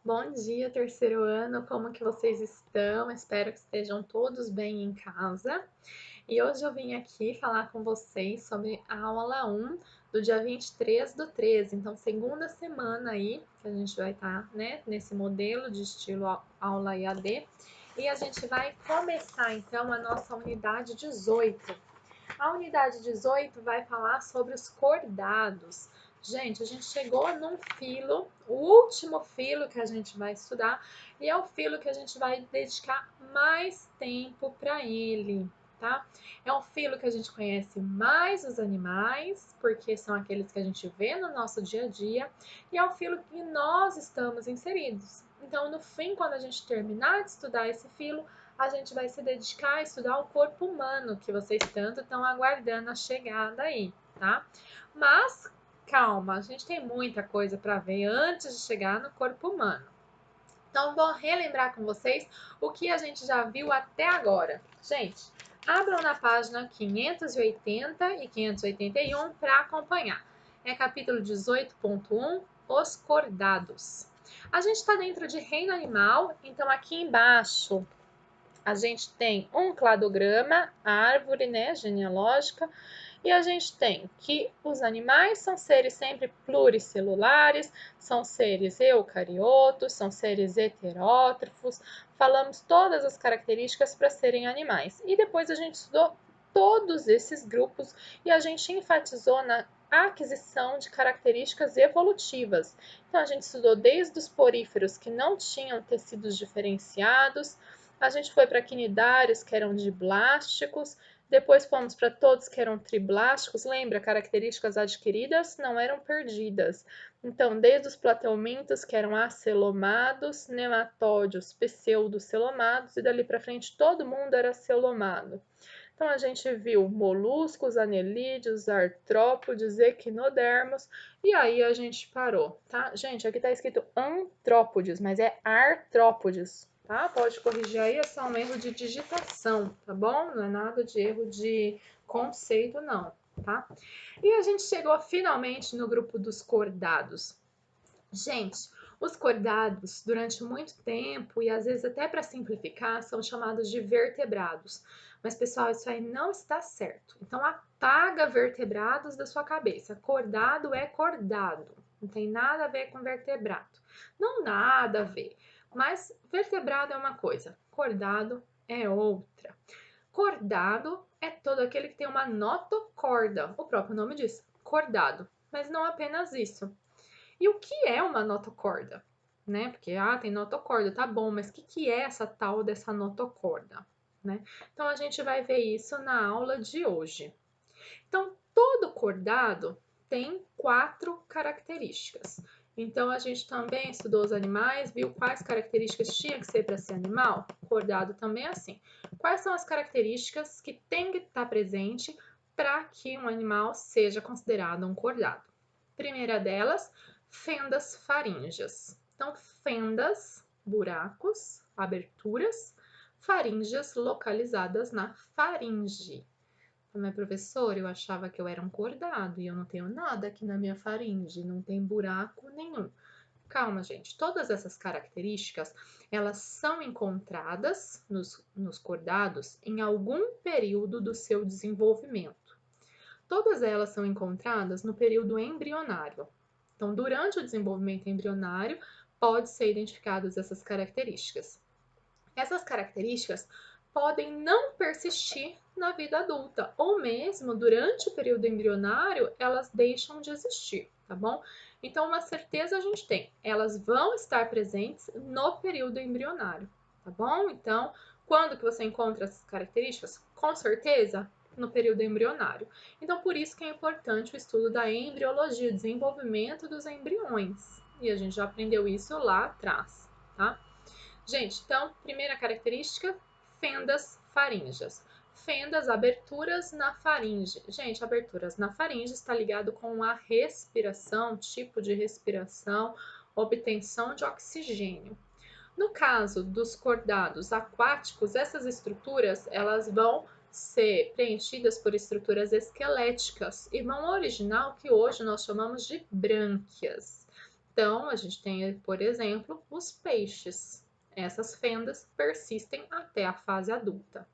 Bom dia, terceiro ano, como que vocês estão? Espero que estejam todos bem em casa. E hoje eu vim aqui falar com vocês sobre a aula 1 do dia 23/13, então segunda semana aí que a gente vai estar, né, nesse modelo de estilo aula EAD. E a gente vai começar então a nossa unidade 18. A unidade 18 vai falar sobre os cordados. Gente, a gente chegou num filo, o último filo que a gente vai estudar, e é o filo que a gente vai dedicar mais tempo para ele, tá? É um filo que a gente conhece mais os animais, porque são aqueles que a gente vê no nosso dia a dia, e é o filo que nós estamos inseridos. Então, no fim, quando a gente terminar de estudar esse filo, a gente vai se dedicar a estudar o corpo humano, que vocês tanto estão aguardando a chegada aí, tá? Mas calma, a gente tem muita coisa para ver antes de chegar no corpo humano. Então, vou relembrar com vocês o que a gente já viu até agora. Gente, abram na página 580 e 581 para acompanhar. É capítulo 18.1, os cordados. A gente está dentro de reino animal, então aqui embaixo a gente tem um cladograma, árvore, né, genealógica, e a gente tem que os animais são seres sempre pluricelulares, são seres eucariotos, são seres heterótrofos, falamos todas as características para serem animais. E depois a gente estudou todos esses grupos e a gente enfatizou na aquisição de características evolutivas. Então a gente estudou desde os poríferos que não tinham tecidos diferenciados, a gente foi para quinidários que eram diblásticos, depois fomos para todos que eram triblásticos. Lembra, características adquiridas não eram perdidas. Então, desde os plateumintos que eram acelomados, nematódios pseudocelomados e dali para frente todo mundo era celomado. Então, a gente viu moluscos, anelídeos, artrópodes, equinodermos, e aí a gente parou, tá? Gente, aqui tá escrito antrópodes, mas é artrópodes, tá? Pode corrigir aí, é só um erro de digitação, tá bom? Não é nada de erro de conceito, não, tá? E a gente chegou finalmente no grupo dos cordados. Gente, os cordados, durante muito tempo, e às vezes até para simplificar, são chamados de vertebrados. Mas, pessoal, isso aí não está certo. Então, apaga vertebrados da sua cabeça. Cordado é cordado. Não tem nada a ver com vertebrado. Não nada a ver. Mas vertebrado é uma coisa, cordado é outra. Cordado é todo aquele que tem uma notocorda. O próprio nome diz, cordado. Mas não apenas isso. E o que é uma notocorda? Né? Porque, tem notocorda, tá bom, mas o que é essa tal dessa notocorda? Né? Então, a gente vai ver isso na aula de hoje. Então, todo cordado tem 4 características. Então, a gente também estudou os animais, viu quais características tinha que ser para ser animal? Cordado também é assim. Quais são as características que tem que estar presente para que um animal seja considerado um cordado? Primeira delas, fendas faríngeas. Então, fendas, buracos, aberturas, faríngeas localizadas na faringe. Mas, professor, eu achava que eu era um cordado e eu não tenho nada aqui na minha faringe, não tem buraco nenhum. Calma, gente. Todas essas características, elas são encontradas nos cordados em algum período do seu desenvolvimento. Todas elas são encontradas no período embrionário. Então, durante o desenvolvimento embrionário, pode ser identificadas essas características. Essas características podem não persistir na vida adulta, ou mesmo durante o período embrionário, elas deixam de existir, tá bom? Então, uma certeza a gente tem, elas vão estar presentes no período embrionário, tá bom? Então, quando que você encontra essas características? Com certeza, no período embrionário. Então, por isso que é importante o estudo da embriologia, desenvolvimento dos embriões. E a gente já aprendeu isso lá atrás, tá? Gente, então, primeira característica, fendas faríngeas. Fendas, aberturas na faringe. Gente, aberturas na faringe está ligado com a respiração, tipo de respiração, obtenção de oxigênio. No caso dos cordados aquáticos, essas estruturas, elas vão ser preenchidas por estruturas esqueléticas e vão originar o que hoje nós chamamos de brânquias. Então, a gente tem, por exemplo, os peixes. Essas fendas persistem até a fase adulta.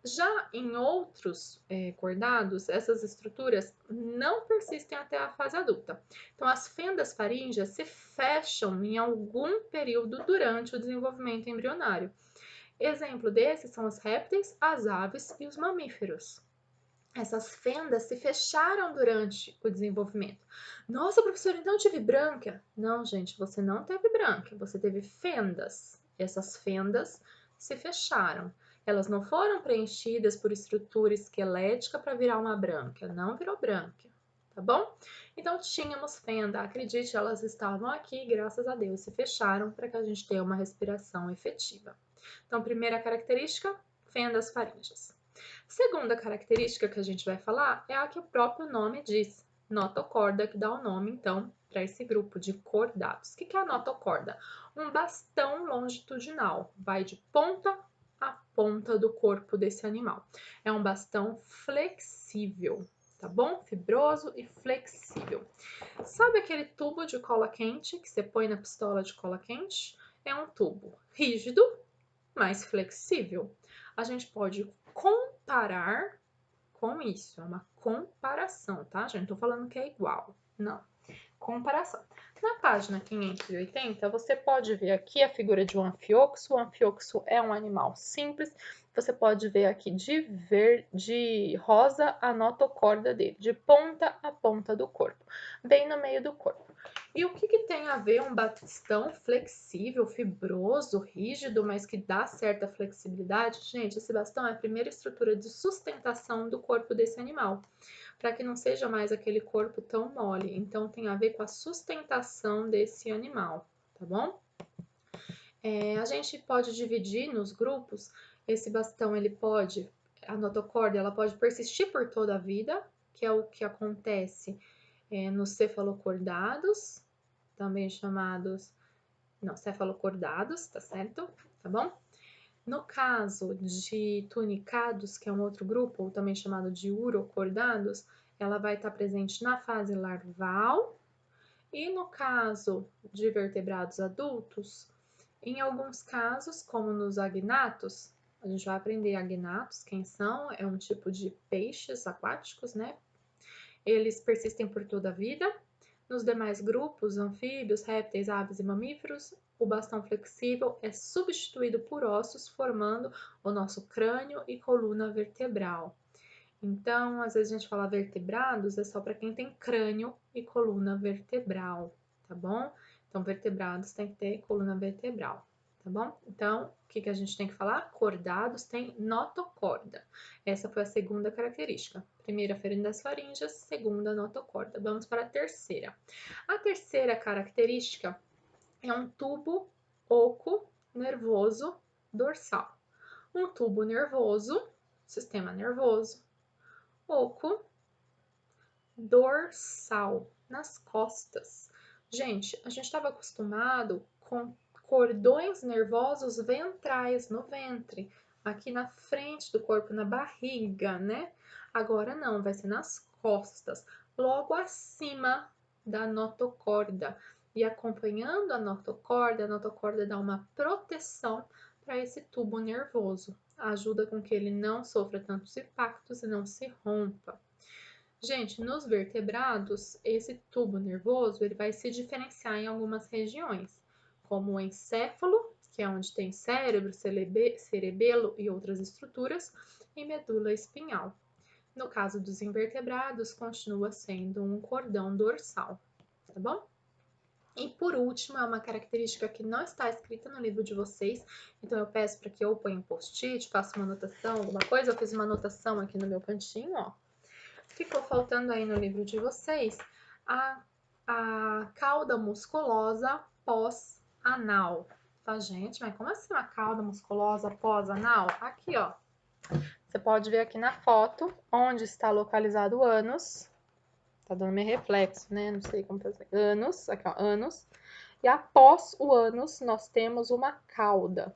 Já em outros cordados, essas estruturas não persistem até a fase adulta. Então, as fendas faríngeas se fecham em algum período durante o desenvolvimento embrionário. Exemplo desses são os répteis, as aves e os mamíferos. Essas fendas se fecharam durante o desenvolvimento. Nossa, professora, então eu tive brânquia? Não, gente, você não teve brânquia, você teve fendas. Essas fendas se fecharam. Elas não foram preenchidas por estrutura esquelética para virar uma brânquia, não virou brânquia, tá bom? Então tínhamos fenda, acredite, elas estavam aqui, graças a Deus, se fecharam para que a gente tenha uma respiração efetiva. Então, primeira característica, fendas faríngeas. Segunda característica que a gente vai falar é a que o próprio nome diz, notocorda, que dá o nome, então, para esse grupo de cordados. O que é a notocorda? Um bastão longitudinal, vai de ponta a ponta do corpo desse animal. É um bastão flexível, tá bom? Fibroso e flexível. Sabe aquele tubo de cola quente que você põe na pistola de cola quente? É um tubo rígido, mas flexível. A gente pode comparar com isso, é uma comparação, tá, gente? Não tô falando que é igual, não. Comparação. Na página 580, você pode ver aqui a figura de um anfíoxo. O anfíoxo é um animal simples. Você pode ver aqui de rosa a notocorda dele, de ponta a ponta do corpo, bem no meio do corpo. E o que tem a ver um bastão flexível, fibroso, rígido, mas que dá certa flexibilidade? Gente, esse bastão é a primeira estrutura de sustentação do corpo desse animal, para que não seja mais aquele corpo tão mole. Então, tem a ver com a sustentação desse animal, tá bom? A gente pode dividir nos grupos. Esse bastão, a notocorda, ela pode persistir por toda a vida, que é o que acontece nos cefalocordados, também chamados, cefalocordados, tá certo? Tá bom? No caso de tunicados, que é um outro grupo, ou também chamado de urocordados, ela vai estar presente na fase larval. E no caso de vertebrados adultos, em alguns casos, como nos agnatos, a gente vai aprender agnatos, quem são? É um tipo de peixes aquáticos, né? Eles persistem por toda a vida. Nos demais grupos, anfíbios, répteis, aves e mamíferos, o bastão flexível é substituído por ossos, formando o nosso crânio e coluna vertebral. Então, às vezes a gente fala vertebrados, é só para quem tem crânio e coluna vertebral, tá bom? Então, vertebrados tem que ter coluna vertebral, tá bom? Então, o que a gente tem que falar? Cordados tem notocorda. Essa foi a segunda característica. Primeira, fendas faríngeas, segunda, notocorda. Vamos para a terceira. A terceira característica é um tubo oco nervoso dorsal. Um tubo nervoso, sistema nervoso, oco dorsal, nas costas. Gente, a gente estava acostumado com cordões nervosos ventrais, no ventre, aqui na frente do corpo, na barriga, né? Agora não, vai ser nas costas, logo acima da notocorda. E acompanhando a notocorda dá uma proteção para esse tubo nervoso. Ajuda com que ele não sofra tantos impactos e não se rompa. Gente, nos vertebrados, esse tubo nervoso ele vai se diferenciar em algumas regiões, como o encéfalo, que é onde tem cérebro, cerebelo e outras estruturas, e medula espinhal. No caso dos invertebrados, continua sendo um cordão dorsal, tá bom? E por último, é uma característica que não está escrita no livro de vocês, então eu peço para que eu ponha um post-it, faça uma anotação, alguma coisa. Eu fiz uma anotação aqui no meu cantinho, ó. Ficou faltando aí no livro de vocês a cauda musculosa pós-anal, tá, gente? Mas como assim uma cauda musculosa pós-anal? Aqui, ó. Você pode ver aqui na foto onde está localizado o ânus. Tá dando meio reflexo, né? Não sei como fazer. Ânus, aqui ó, ânus. E após o ânus, nós temos uma cauda.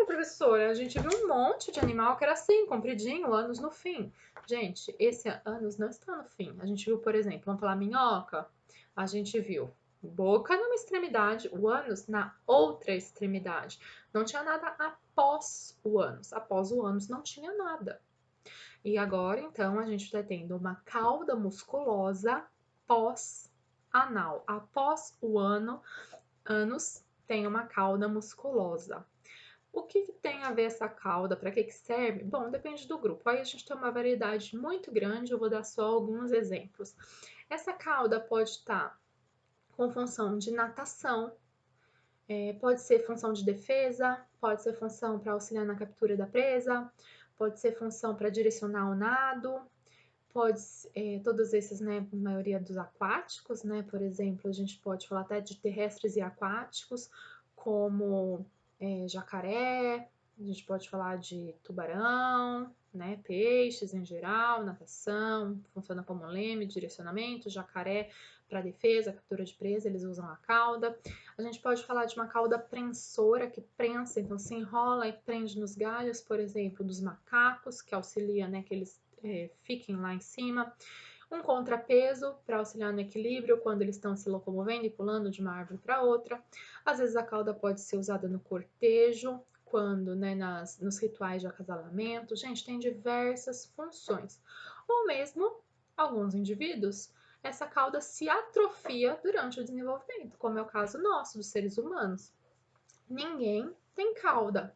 Professora, a gente viu um monte de animal que era assim, compridinho, o ânus no fim. Gente, esse ânus não está no fim. A gente viu, por exemplo, vamos falar minhoca? A gente viu Boca numa extremidade, o ânus na outra extremidade. Não tinha nada após o ânus. Após o ânus não tinha nada. E agora, então, a gente está tendo uma cauda musculosa pós-anal. Após o ânus, tem uma cauda musculosa. O que tem a ver essa cauda? Para que serve? Bom, depende do grupo. Aí a gente tem uma variedade muito grande, eu vou dar só alguns exemplos. Essa cauda pode estar com função de natação, pode ser função de defesa, pode ser função para auxiliar na captura da presa, pode ser função para direcionar o nado, pode todos esses, né, a maioria dos aquáticos, né, por exemplo, a gente pode falar até de terrestres e aquáticos, como jacaré, a gente pode falar de tubarão, né, peixes em geral, natação, funciona como leme, direcionamento, jacaré para defesa, captura de presa, eles usam a cauda. A gente pode falar de uma cauda prensora, que prensa, então se enrola e prende nos galhos, por exemplo, dos macacos, que auxilia, né, que eles fiquem lá em cima. Um contrapeso para auxiliar no equilíbrio quando eles estão se locomovendo e pulando de uma árvore para outra. Às vezes a cauda pode ser usada no cortejo, quando, né, nos rituais de acasalamento. Gente, tem diversas funções. Ou mesmo, alguns indivíduos, essa cauda se atrofia durante o desenvolvimento, como é o caso nosso, dos seres humanos. Ninguém tem cauda.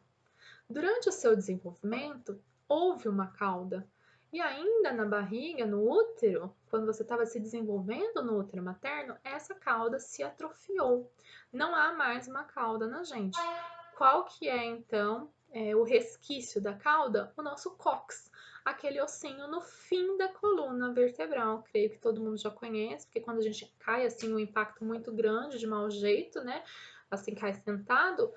Durante o seu desenvolvimento, houve uma cauda. E ainda na barriga, no útero, quando você estava se desenvolvendo no útero materno, essa cauda se atrofiou. Não há mais uma cauda na gente. Qual que é, então, o resquício da cauda? O nosso cóccix, aquele ossinho no fim da coluna vertebral. Creio que todo mundo já conhece, porque quando a gente cai, assim, um impacto muito grande, de mau jeito, né? Assim, cai sentado,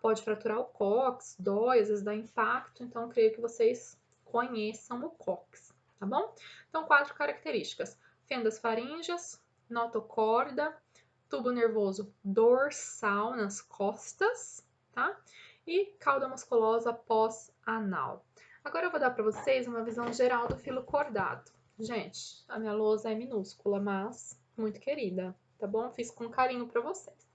pode fraturar o cóccix, dói, às vezes dá impacto, então creio que vocês conheçam o cóccix, tá bom? Então, 4 características: fendas faríngeas, notocorda, tubo nervoso dorsal nas costas, tá? E cauda musculosa pós-anal. Agora eu vou dar para vocês uma visão geral do filo cordado. Gente, a minha lousa é minúscula, mas muito querida, tá bom? Fiz com carinho para vocês.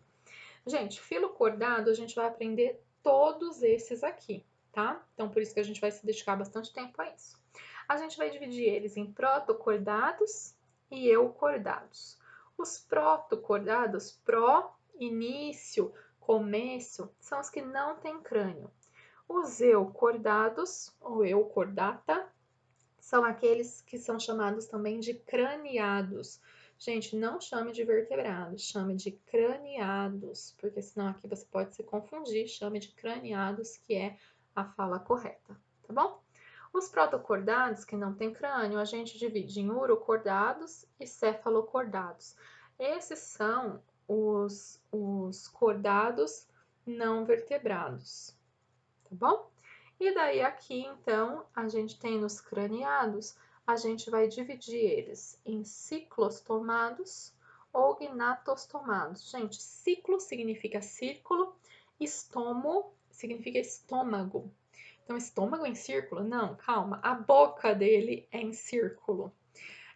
Gente, filo cordado, a gente vai aprender todos esses aqui, tá? Então, por isso que a gente vai se dedicar bastante tempo a isso. A gente vai dividir eles em protocordados e eucordados. Os protocordados, pró, início, começo, são os que não têm crânio. Os eucordados, ou eucordata, são aqueles que são chamados também de craniados. Gente, não chame de vertebrados, chame de craniados, porque senão aqui você pode se confundir, chame de craniados, que é a fala correta, tá bom? Os protocordados, que não têm crânio, a gente divide em urocordados e cefalocordados. Esses são os cordados não vertebrados, tá bom? E daí aqui, então, a gente tem nos craniados, a gente vai dividir eles em ciclostomados ou gnatostomados. Gente, ciclo significa círculo, estomo significa estômago. Então, estômago em círculo? Não, calma, a boca dele é em círculo.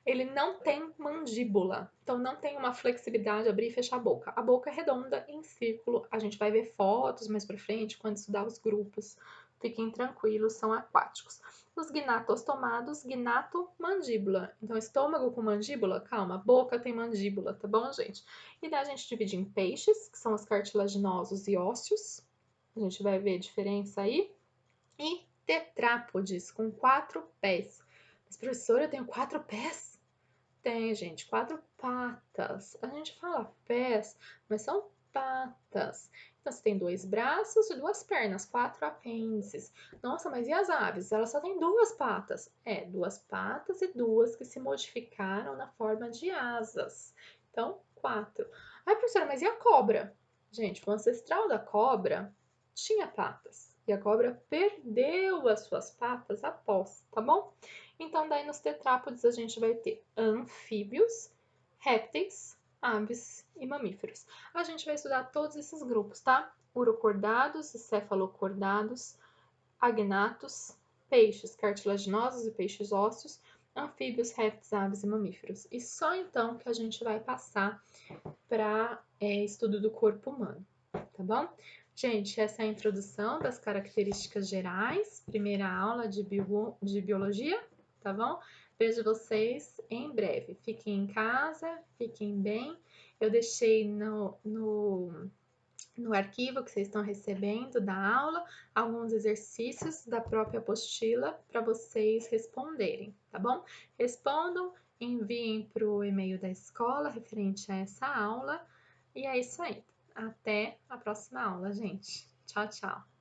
Ele não tem mandíbula, então não tem uma flexibilidade, abrir e fechar a boca. A boca é redonda, em círculo. A gente vai ver fotos mais pra frente, quando estudar os grupos. Fiquem tranquilos, são aquáticos. Os gnatostomados, gnato, mandíbula. Então, estômago com mandíbula, calma, boca tem mandíbula, tá bom, gente? E daí a gente divide em peixes, que são os cartilaginosos e ósseos. A gente vai ver a diferença aí. E tetrápodes, com 4 pés. Mas, professora, eu tenho 4 pés? Tem, gente, 4 patas. A gente fala pés, mas são patas. Então, você tem 2 braços e 2 pernas, 4 apêndices. Nossa, mas e as aves? Elas só têm 2 patas. 2 patas e 2 que se modificaram na forma de asas. Então, 4. Ai, professora, mas e a cobra? Gente, o ancestral da cobra tinha patas. E a cobra perdeu as suas patas após, tá bom? Então, daí nos tetrápodes a gente vai ter anfíbios, répteis, aves e mamíferos. A gente vai estudar todos esses grupos, tá? Urocordados e cefalocordados, agnatos, peixes cartilaginosos e peixes ósseos, anfíbios, répteis, aves e mamíferos. E só então que a gente vai passar para estudo do corpo humano, tá bom? Gente, essa é a introdução das características gerais, primeira aula de biologia, tá bom? Vejo vocês em breve. Fiquem em casa, fiquem bem. Eu deixei no arquivo que vocês estão recebendo da aula alguns exercícios da própria apostila para vocês responderem, tá bom? Respondam, enviem para o e-mail da escola referente a essa aula. E é isso aí. Até a próxima aula, gente. Tchau, tchau.